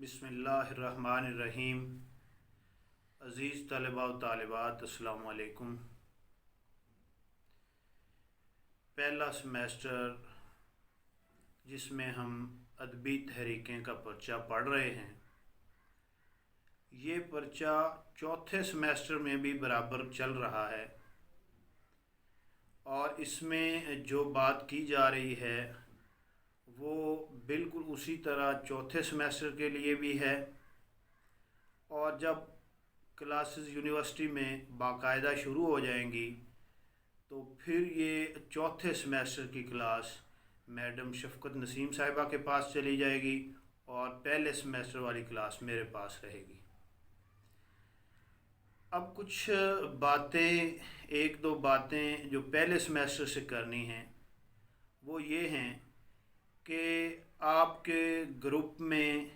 बिस्मिल्लाहिर्रहमानिर्रहीम। अज़ीज़ तलबा व तालिबात, अस्सलामु अलैकुम। पहला सेमेस्टर जिसमें हम अदबी तहरीकें का पर्चा पढ़ रहे हैं, ये पर्चा चौथे सेमेस्टर में भी बराबर चल रहा है और इसमें जो बात की जा रही है वो बिल्कुल उसी तरह चौथे सेमेस्टर के लिए भी है। और जब क्लासेस यूनिवर्सिटी में बाकायदा शुरू हो जाएंगी तो फिर ये चौथे सेमेस्टर की क्लास मैडम शफ़क़त नसीम साहिबा के पास चली जाएगी और पहले सेमेस्टर वाली क्लास मेरे पास रहेगी। अब कुछ बातें, एक दो बातें जो पहले सेमेस्टर से करनी हैं वो ये हैं कि आपके ग्रुप में,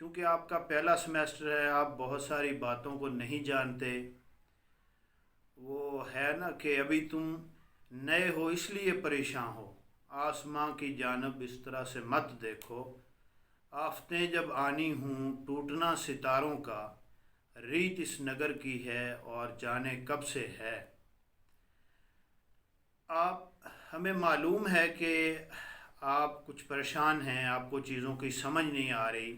चूँकि आपका पहला सेमेस्टर है, आप बहुत सारी बातों को नहीं जानते। वो है ना कि अभी तुम नए हो इसलिए परेशान हो, आसमां की जानब इस तरह से मत देखो, आफ़तें जब आनी हूँ टूटना सितारों का, रीत इस नगर की है और जाने कब से है। हमें मालूम है कि आप कुछ परेशान हैं, आपको चीज़ों की समझ नहीं आ रही,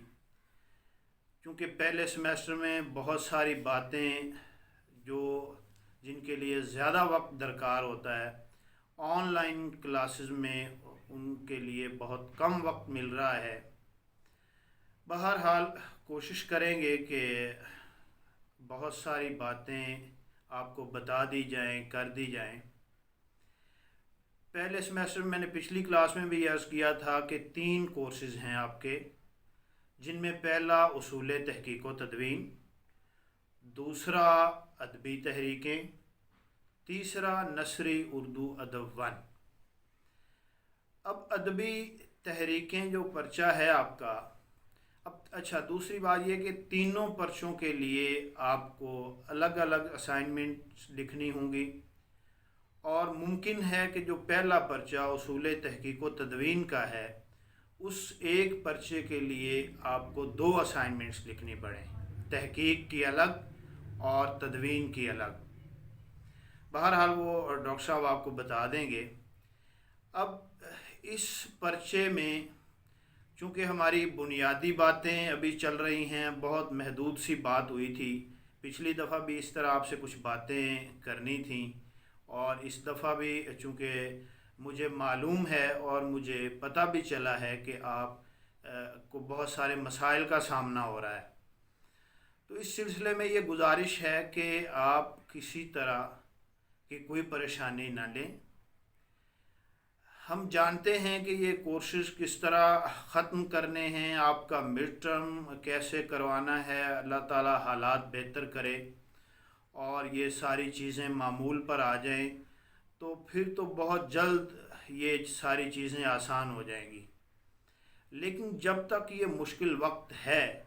क्योंकि पहले सेमेस्टर में बहुत सारी बातें जिनके लिए ज़्यादा वक्त दरकार होता है, ऑनलाइन क्लासेस में उनके लिए बहुत कम वक्त मिल रहा है। बहरहाल कोशिश करेंगे कि बहुत सारी बातें आपको बता दी जाएं, कर दी जाएं। पहले सेमेस्टर में मैंने पिछली क्लास में भी अर्ज़ किया था कि 3 कोर्सेज़ हैं आपके, जिनमें पहला उसूल तहकीक व तदवीन, दूसरा अदबी तहरीकें, तीसरा नसरी उर्दू अदब 1। अब अदबी तहरीकें जो पर्चा है आपका, अच्छा दूसरी बात ये कि तीनों पर्चों के लिए आपको अलग अलग असाइनमेंट्स लिखनी होंगी और मुमकिन है कि जो पहला पर्चा उसूल तहकीक व तदवीन का है, उस एक पर्चे के लिए आपको 2 असाइनमेंट्स लिखनी पड़ें, तहकीक की अलग और तदवीन की अलग। बहरहाल वो डॉक्टर साहब आपको बता देंगे। अब इस पर्चे में चूँकि हमारी बुनियादी बातें अभी चल रही हैं, बहुत महदूद सी बात हुई थी, पिछली दफ़ा भी इस तरह आपसे कुछ बातें करनी थी और इस दफ़ा भी चूँकि मुझे मालूम है और मुझे पता भी चला है कि आप को बहुत सारे मसाइल का सामना हो रहा है, तो इस सिलसिले में ये गुजारिश है कि आप किसी तरह की कोई परेशानी ना लें। हम जानते हैं कि ये कोर्सेज़ किस तरह ख़त्म करने हैं, आपका मिड टर्म कैसे करवाना है, अल्लाह ताला हालात बेहतर करे और ये सारी चीज़ें मामूल पर आ जाएं तो फिर तो बहुत जल्द ये सारी चीज़ें आसान हो जाएंगी। लेकिन जब तक ये मुश्किल वक्त है,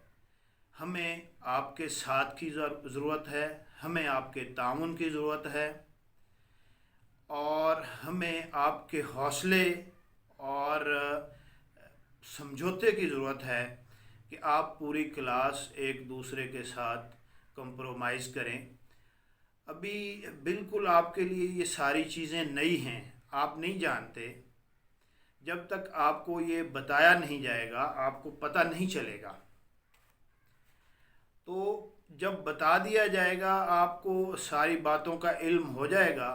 हमें आपके साथ की ज़रूरत है, हमें आपके ताउन की ज़रूरत है और हमें आपके हौसले और समझौते की ज़रूरत है कि आप पूरी क्लास एक दूसरे के साथ कंप्रोमाइज़ करें। अभी बिल्कुल आपके लिए ये सारी चीज़ें नई हैं, आप नहीं जानते। जब तक आपको ये बताया नहीं जाएगा, आपको पता नहीं चलेगा। तो जब बता दिया जाएगा, आपको सारी बातों का इल्म हो जाएगा,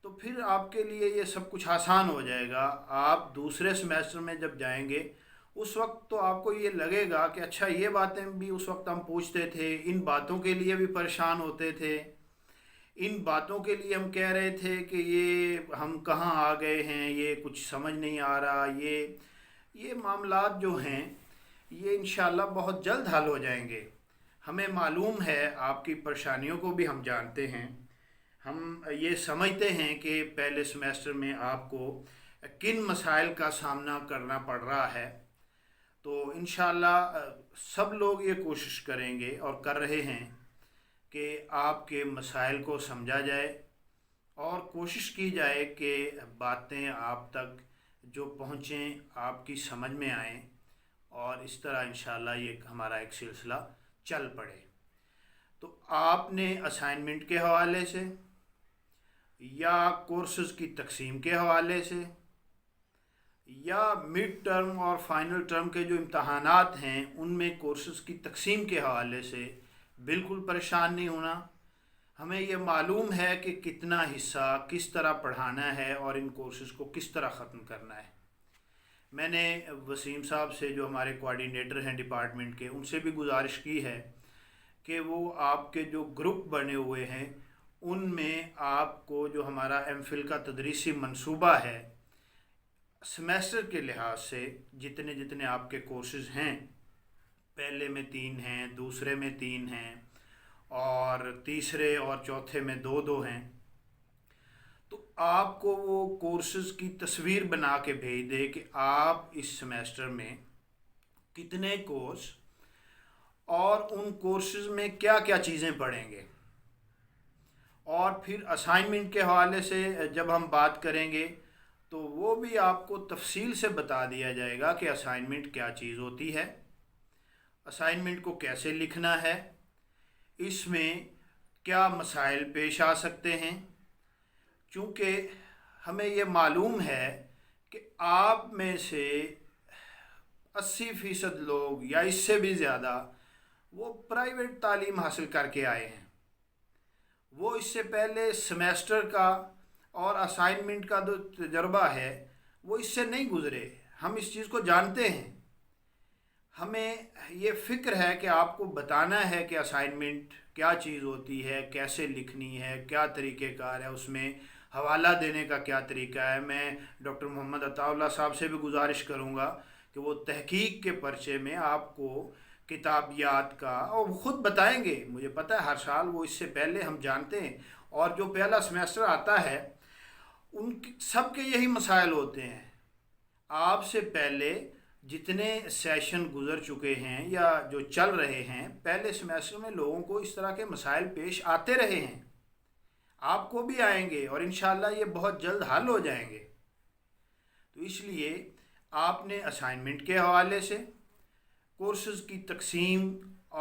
तो फिर आपके लिए ये सब कुछ आसान हो जाएगा। आप दूसरे सेमेस्टर में जब जाएंगे उस वक्त तो आपको ये लगेगा कि अच्छा ये बातें भी उस वक्त हम पूछते थे, इन बातों के लिए भी परेशान होते थे, इन बातों के लिए हम कह रहे थे कि ये हम कहाँ आ गए हैं, ये कुछ समझ नहीं आ रहा। ये मामलात जो हैं ये इंशाल्लाह बहुत जल्द हल हो जाएंगे। हमें मालूम है, आपकी परेशानियों को भी हम जानते हैं। हम ये समझते हैं कि पहले सेमेस्टर में आपको किन मसाइल का सामना करना पड़ रहा है, तो इंशाल्लाह सब लोग ये कोशिश करेंगे और कर रहे हैं कि आपके मसाइल को समझा जाए और कोशिश की जाए कि बातें आप तक जो पहुँचें, आपकी समझ में आएँ اور اس طرح انشاءاللہ یہ ہمارا ایک سلسلہ چل پڑے۔ تو آپ نے اسائنمنٹ کے حوالے سے یا کورسز کی تقسیم کے حوالے سے یا مڈ ٹرم اور فائنل ٹرم کے جو امتحانات ہیں ان میں کورسز کی تقسیم کے حوالے سے بالکل پریشان نہیں ہونا۔ ہمیں یہ معلوم ہے کہ کتنا حصہ کس طرح پڑھانا ہے اور ان کورسز کو کس طرح ختم کرنا ہے۔ میں نے وسیم صاحب سے جو ہمارے کوآرڈینیٹر ہیں ڈپارٹمنٹ کے، ان سے بھی گزارش کی ہے کہ وہ آپ کے جو گروپ بنے ہوئے ہیں ان میں آپ کو جو ہمارا ایم فل کا تدریسی منصوبہ ہے سمیسٹر کے لحاظ سے جتنے جتنے آپ کے کورسز ہیں، پہلے میں 3 ہیں، دوسرے میں 3 ہیں اور تیسرے اور چوتھے میں 2 ہیں، تو آپ کو وہ کورسز کی تصویر بنا کے بھیج دے کہ آپ اس سمیسٹر میں کتنے کورس اور ان کورسز میں کیا کیا چیزیں پڑھیں گے۔ اور پھر اسائنمنٹ کے حوالے سے جب ہم بات کریں گے تو وہ بھی آپ کو تفصیل سے بتا دیا جائے گا کہ اسائنمنٹ کیا چیز ہوتی ہے، اسائنمنٹ کو کیسے لکھنا ہے، اس میں کیا مسائل پیش آ سکتے ہیں۔ چونکہ ہمیں یہ معلوم ہے کہ آپ میں سے 80% لوگ یا اس سے بھی زیادہ وہ پرائیویٹ تعلیم حاصل کر کے آئے ہیں، وہ اس سے پہلے سمیسٹر کا اور اسائنمنٹ کا جو تجربہ ہے وہ اس سے نہیں گزرے۔ ہم اس چیز کو جانتے ہیں، ہمیں یہ فکر ہے کہ آپ کو بتانا ہے کہ اسائنمنٹ کیا چیز ہوتی ہے، کیسے لکھنی ہے، کیا طریقہ کار ہے، اس میں حوالہ دینے کا کیا طریقہ ہے۔ میں ڈاکٹر محمد عطا اللہ صاحب سے بھی گزارش کروں گا کہ وہ تحقیق کے پرچے میں آپ کو کتابیات کا، اور وہ خود بتائیں گے، مجھے پتہ ہے ہر سال وہ اس سے پہلے ہم جانتے ہیں، اور جو پہلا سمیسٹر آتا ہے ان سب کے یہی مسائل ہوتے ہیں۔ آپ سے پہلے جتنے سیشن گزر چکے ہیں یا جو چل رہے ہیں، پہلے سمیسٹر میں لوگوں کو اس طرح کے مسائل پیش آتے رہے ہیں، آپ کو بھی آئیں گے اور انشاءاللہ یہ بہت جلد حل ہو جائیں گے۔ تو اس لیے آپ نے اسائنمنٹ کے حوالے سے، کورسز کی تقسیم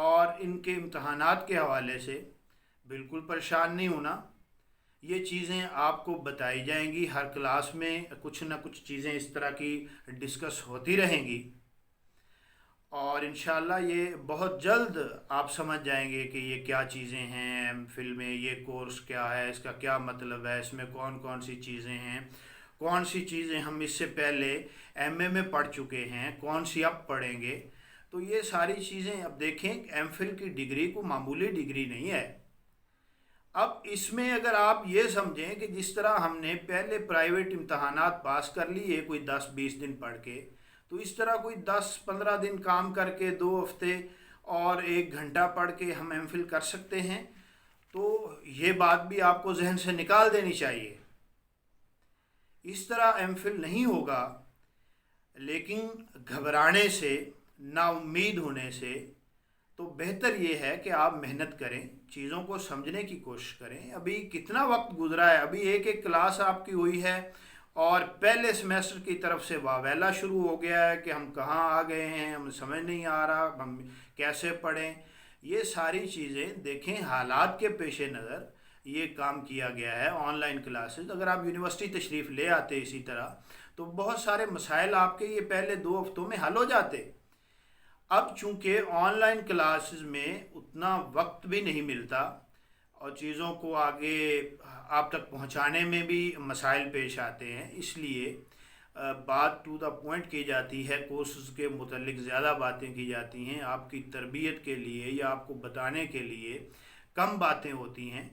اور ان کے امتحانات کے حوالے سے بالکل پریشان نہیں ہونا۔ یہ چیزیں آپ کو بتائی جائیں گی، ہر کلاس میں کچھ نہ کچھ چیزیں اس طرح کی ڈسکس ہوتی رہیں گی، اور انشاءاللہ یہ بہت جلد آپ سمجھ جائیں گے کہ یہ کیا چیزیں ہیں، ایم فل میں یہ کورس کیا ہے، اس کا کیا مطلب ہے، اس میں کون کون سی چیزیں ہیں، کون سی چیزیں ہم اس سے پہلے ایم اے میں پڑھ چکے ہیں، کون سی اب پڑھیں گے۔ تو یہ ساری چیزیں اب دیکھیں، ایم فل کی ڈگری کو معمولی ڈگری نہیں ہے۔ اب اس میں اگر آپ یہ سمجھیں کہ جس طرح ہم نے پہلے پرائیویٹ امتحانات پاس کر لیے کوئی 10-20 دن پڑھ کے، تو اس طرح کوئی 10-15 دن کام کر کے 2 ہفتے اور 1 گھنٹہ پڑھ کے ہم ایم فل کر سکتے ہیں، تو یہ بات بھی آپ کو ذہن سے نکال دینی چاہیے۔ اس طرح ایم فل نہیں ہوگا، لیکن گھبرانے سے، نا امید ہونے سے تو بہتر یہ ہے کہ آپ محنت کریں، چیزوں کو سمجھنے کی کوشش کریں۔ ابھی کتنا وقت گزرا ہے، ابھی ایک کلاس آپ کی ہوئی ہے اور پہلے سمیسٹر کی طرف سے واویلا شروع ہو گیا ہے کہ ہم کہاں آ گئے ہیں، ہمیں سمجھ نہیں آ رہا ہم کیسے پڑھیں۔ یہ ساری چیزیں دیکھیں، حالات کے پیش نظر یہ کام کیا گیا ہے۔ آن لائن کلاسز، اگر آپ یونیورسٹی تشریف لے آتے اسی طرح تو بہت سارے مسائل آپ کے یہ پہلے 2 ہفتوں میں حل ہو جاتے۔ اب چونکہ آن لائن کلاسز میں اتنا وقت بھی نہیں ملتا اور چیزوں کو آگے آپ تک پہنچانے میں بھی مسائل پیش آتے ہیں، اس لیے بات ٹو دا پوائنٹ کی جاتی ہے، کورسز کے متعلق زیادہ باتیں کی جاتی ہیں، آپ کی تربیت کے لیے یا آپ کو بتانے کے لیے کم باتیں ہوتی ہیں۔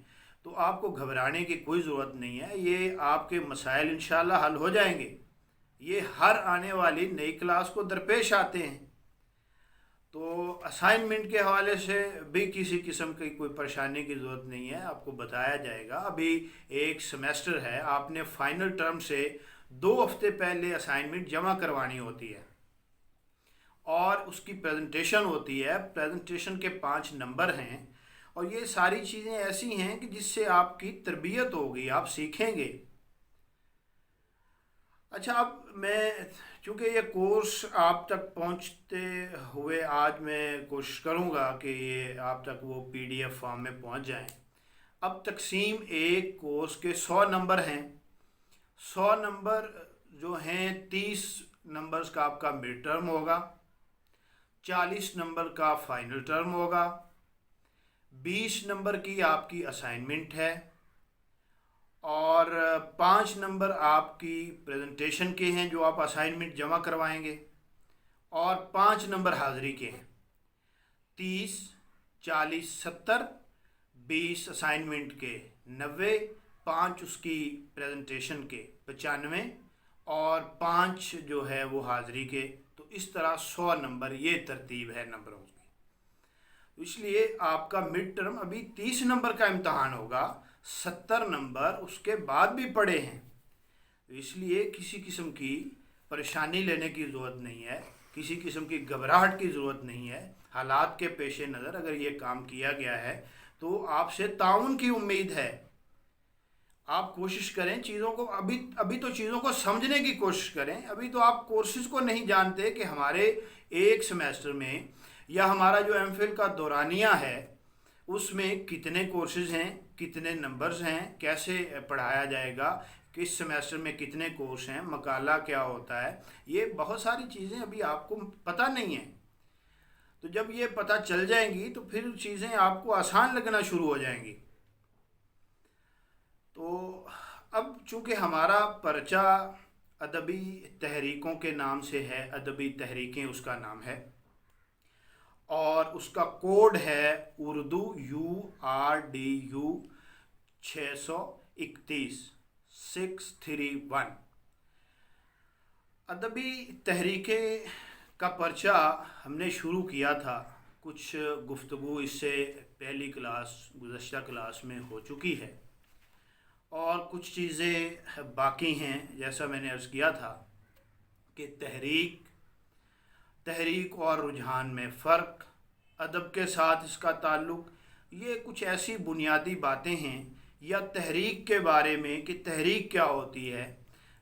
تو آپ کو گھبرانے کی کوئی ضرورت نہیں ہے، یہ آپ کے مسائل انشاءاللہ حل ہو جائیں گے۔ یہ ہر آنے والی نئی کلاس کو درپیش آتے ہیں۔ تو اسائنمنٹ کے حوالے سے بھی کسی قسم کی کوئی پریشانی کی ضرورت نہیں ہے، آپ کو بتایا جائے گا۔ ابھی ایک سمیسٹر ہے، آپ نے فائنل ٹرم سے 2 ہفتے پہلے اسائنمنٹ جمع کروانی ہوتی ہے اور اس کی پریزنٹیشن ہوتی ہے، پریزنٹیشن کے 5 نمبر ہیں، اور یہ ساری چیزیں ایسی ہیں کہ جس سے آپ کی تربیت ہوگی، آپ سیکھیں گے۔ अच्छा, अब मैं, चूँकि ये कोर्स आप तक पहुंचते हुए आज मैं कोशिश करूंगा कि ये आप तक वो पीडीएफ फॉर्म में पहुंच जाएं। अब तकसीम एक कोर्स के 100 नंबर हैं। 100 नंबर जो हैं, 30 नंबर्स का आपका मिड टर्म होगा, 40 नंबर का फाइनल टर्म होगा, 20 नंबर की आपकी असाइनमेंट है, और 5 नंबर आपकी प्रेजेंटेशन के हैं जो आप असाइनमेंट जमा करवाएंगे, और 5 नंबर हाज़िरी के हैं। 30, 40, 70, 20 असाइनमेंट के 90, 5 उसकी प्रेजेंटेशन के 95, और 5 जो है वो हाज़िरी के। तो इस तरह 100 नंबर, ये तरतीब है नंबरों की। तो इसलिए आपका मिड टर्म अभी 30 नंबर का इम्तहान होगा, 70 नंबर उसके बाद भी पड़े हैं। तो इसलिए किसी किस्म की परेशानी लेने की ज़रूरत नहीं है, किसी किस्म की घबराहट की ज़रूरत नहीं है। हालात के पेश नज़र अगर ये काम किया गया है तो आपसे ताउन की उम्मीद है। आप कोशिश करें चीज़ों को, अभी तो चीज़ों को समझने की कोशिश करें। अभी तो आप कोर्सेज़ को नहीं जानते कि हमारे एक सेमेस्टर में या हमारा जो एमफिल का दौरानिया है उसमें कितने कोर्सेज़ हैं, कितने नंबर्स हैं, कैसे पढ़ाया जाएगा, किस सेमेस्टर में कितने कोर्स हैं, मकाला क्या होता है। ये बहुत सारी चीज़ें अभी आपको पता नहीं है। तो जब ये पता चल जाएंगी तो फिर चीज़ें आपको आसान लगना शुरू हो जाएंगी। तो अब चूँकि हमारा पर्चा अदबी तहरीकों के नाम से है, अदबी तहरीकें उसका नाम है, और उसका कोड है उर्दू URDU 631 631। अदबी तहरीकें का पर्चा हमने शुरू किया था, कुछ गुफ्तगू इससे पहली क्लास, गुज़श्ता क्लास में हो चुकी है, और कुछ चीज़ें बाकी हैं। जैसा मैंने अर्ज़ किया था कि तहरीक और रुझान में फ़र्क, अदब के साथ इसका ताल्लुक़, ये कुछ ऐसी बुनियादी बातें हैं, या तहरीक के बारे में कि तहरीक क्या होती है,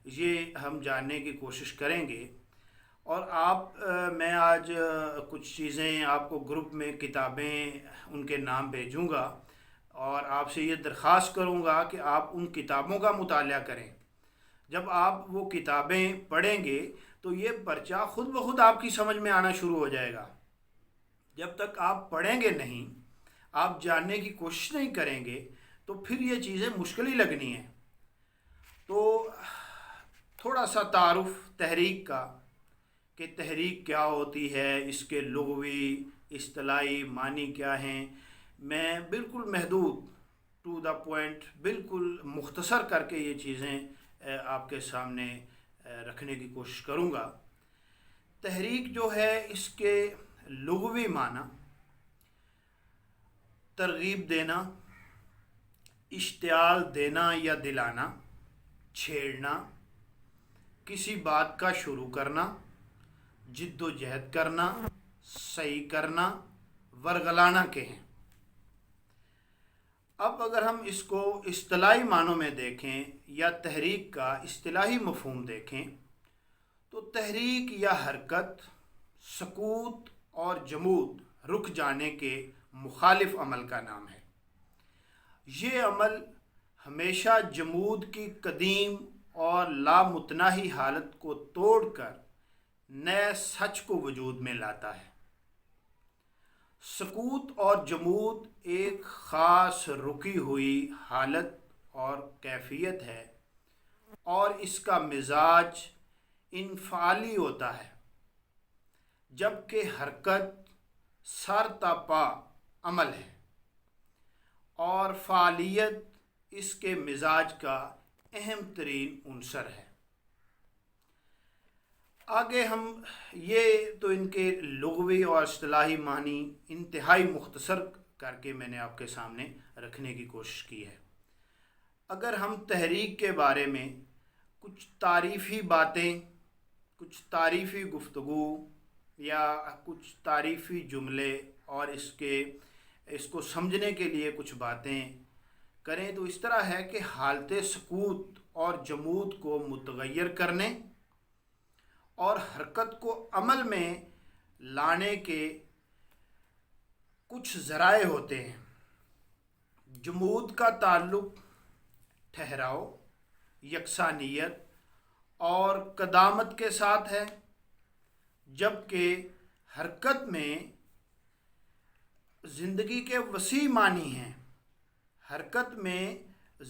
ये हम जानने की कोशिश करेंगे। और मैं आज कुछ चीज़ें आपको ग्रुप में किताबें उनके नाम भेजूँगा, और आपसे ये दरख्वास्त करूँगा कि आप उन किताबों का मुताला करें। जब आप वो किताबें पढ़ेंगे तो ये पर्चा ख़ुद ब खुद आपकी समझ में आना शुरू हो जाएगा। जब तक आप पढ़ेंगे नहीं, आप जानने की कोशिश नहीं करेंगे, तो फिर ये चीज़ें मुश्किल ही लगनी हैं। तो थोड़ा सा तारुफ तहरीक का, कि तहरीक क्या होती है, इसके लुग़वी इस्तिलाही मानी क्या हैं, मैं बिल्कुल महदूद, टू द पॉइंट, बिल्कुल मुख्तसर करके ये चीज़ें आपके सामने रखने की कोशिश करूँगा। तहरीक जो है, इसके लुग़वी माना तरगीब देना, इश्तियाल देना या दिलाना, छेड़ना, किसी बात का शुरू करना, जिद्दोजहद करना, सही करना, वरगलाना के हैं। अब अगर हम इसको इस्तिलाही मानों में देखें या तहरीक का इस्तिलाही मफ़हूम देखें, तो तहरीक या हरकत, सकूत और जमूद, रुक जाने के मुखालिफ अमल का नाम है। ये अमल हमेशा जमूद की कदीम और लामुतनाही हालत को तोड़कर नए सच को वजूद में लाता है। सकूत और जमूद एक ख़ास रुकी हुई हालत और कैफियत है, और इसका मिजाज इन्फाली होता है, जबकि हरकत सरतापा अमल है, और फ़ालियत इसके मिजाज का अहम तरीन उनसर है। आगे हम ये तो इनके लुग़वी और इस्तिलाही मानी इंतहाई मुख्तसर करके मैंने आपके सामने रखने की कोशिश की है। अगर हम तहरीक के बारे में कुछ तारीफ़ी बातें, कुछ तारीफ़ी गुफ्तगू या कुछ तारीफ़ी जुमले और इसको समझने के लिए कुछ बातें करें, तो इस तरह है कि हालत सकूत اور جمود کو متغیر کرنے اور حرکت کو عمل میں لانے کے کچھ ذرائع ہوتے ہیں۔ جمود کا تعلق ٹھہراؤ، یکسانیت اور قدامت کے ساتھ ہے، جبکہ حرکت میں زندگی کے وسیع معنی ہیں۔ حرکت میں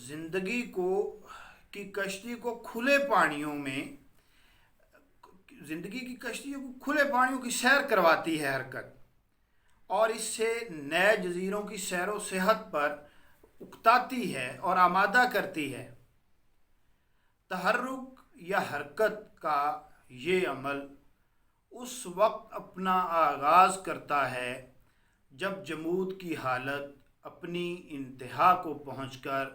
زندگی کی کشتی کو کھلے پانیوں میں کی سیر کرواتی ہے حرکت، اور اس سے نئے جزیروں کی سیر و صحت پر اکتاتی ہے اور آمادہ کرتی ہے۔ تحرک یا حرکت کا یہ عمل اس وقت اپنا آغاز کرتا ہے جب جمود کی حالت اپنی انتہا کو پہنچ کر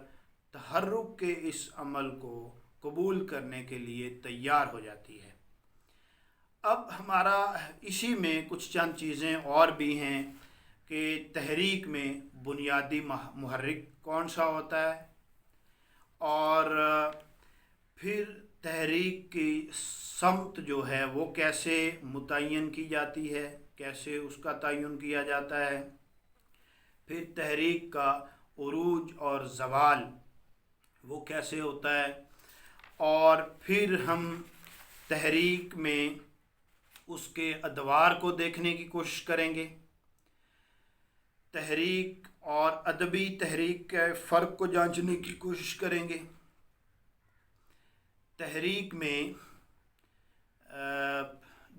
تحرک کے اس عمل کو قبول کرنے کے لیے تیار ہو جاتی ہے۔ اب ہمارا اسی میں کچھ چند چیزیں اور بھی ہیں کہ تحریک میں بنیادی محرک کون سا ہوتا ہے، اور پھر تحریک کی سمت جو ہے وہ کیسے متعین کی جاتی ہے، کیسے اس کا تعین کیا جاتا ہے، پھر تحریک کا عروج اور زوال وہ کیسے ہوتا ہے، اور پھر ہم تحریک میں اس کے ادوار کو دیکھنے کی کوشش کریں گے۔ تحریک اور ادبی تحریک کے فرق کو جانچنے کی کوشش کریں گے۔ تحریک میں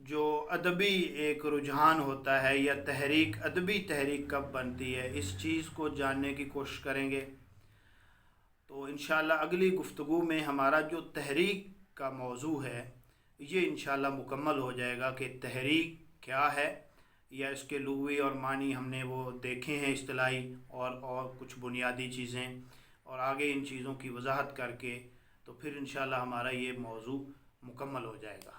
جو ادبی ایک رجحان ہوتا ہے یا تحریک ادبی تحریک کب بنتی ہے، اس چیز کو جاننے کی کوشش کریں گے۔ تو انشاءاللہ اگلی گفتگو میں ہمارا جو تحریک کا موضوع ہے یہ انشاءاللہ مکمل ہو جائے گا کہ تحریک کیا ہے، یا اس کے لغوی اور معنی ہم نے وہ دیکھے ہیں اصطلاحی، اور کچھ بنیادی چیزیں، اور آگے ان چیزوں کی وضاحت کر کے تو پھر انشاءاللہ ہمارا یہ موضوع مکمل ہو جائے گا۔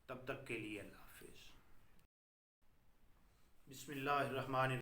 تب تک کے لیے اللہ حافظ۔ بسم اللہ الرحمن الرحیم۔